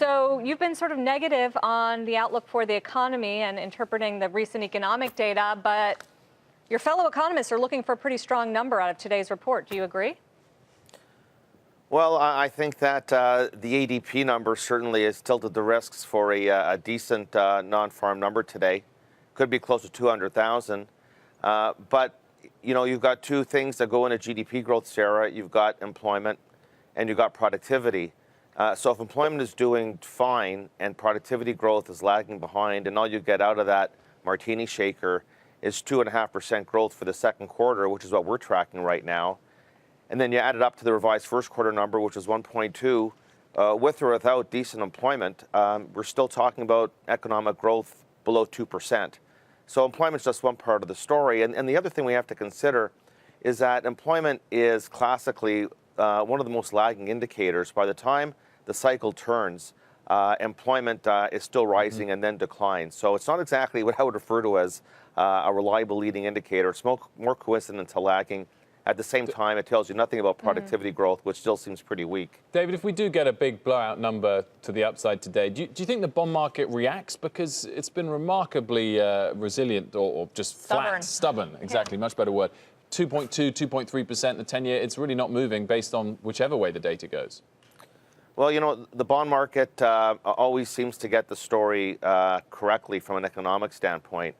So you've been sort of negative on the outlook for the economy and interpreting the recent economic data, but your fellow economists are looking for a pretty strong number out of today's report. Do you agree? Well, I think that the ADP number certainly has tilted the risks for a decent non-farm number today. Could be close to 200,000. But, you know, you've got two things that go into GDP growth, Sarah. You've got employment and you've got productivity. So if employment is doing fine and productivity growth is lagging behind, and all you get out of that martini shaker is 2.5% growth for the second quarter, which is what we're tracking right now, and then you add it up to the revised first quarter number, which is 1.2, with or without decent employment, we're still talking about economic growth below 2%. So employment's just one part of the story. And the other thing we have to consider is that employment is classically one of the most lagging indicators. By the time the cycle turns, employment is still rising and then declines. So it's not exactly what I would refer to as a reliable leading indicator. It's more coincident to lagging. At the same time, it tells you nothing about productivity growth, which still seems pretty weak. David, if we do get a big blowout number to the upside today, do you think the bond market reacts? Because it's been remarkably resilient or just flat. Stubborn, exactly, much better word. 2.2, 2.3%, the 10-year, it's really not moving based on whichever way the data goes. Well, you know, the bond market always seems to get the story correctly from an economic standpoint.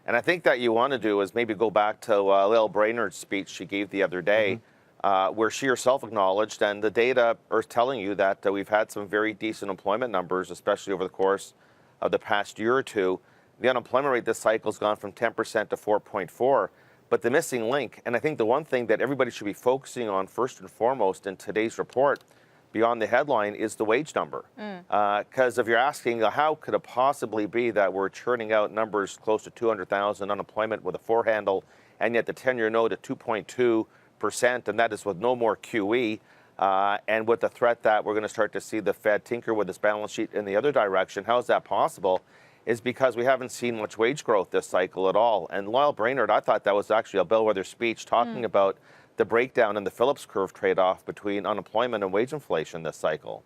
And I think that you want to do is maybe go back to Lael Brainerd's speech she gave the other day, where she herself acknowledged, and the data are telling you that we've had some very decent employment numbers, especially over the course of the past year or two. The unemployment rate this cycle has gone from 10% to 4.4. But the missing link, and I think the one thing that everybody should be focusing on first and foremost in today's report, beyond the headline, is the wage number. Because if you're asking how could it possibly be that we're churning out numbers close to 200,000 unemployment with a four handle, and yet the 10-year note at 2.2%, and that is with no more QE, and with the threat that we're going to start to see the Fed tinker with its balance sheet in the other direction. How is that possible? Is because we haven't seen much wage growth this cycle at all. And Lael Brainerd, I thought that was actually a bellwether speech talking about the breakdown in the Phillips curve trade-off between unemployment and wage inflation this cycle.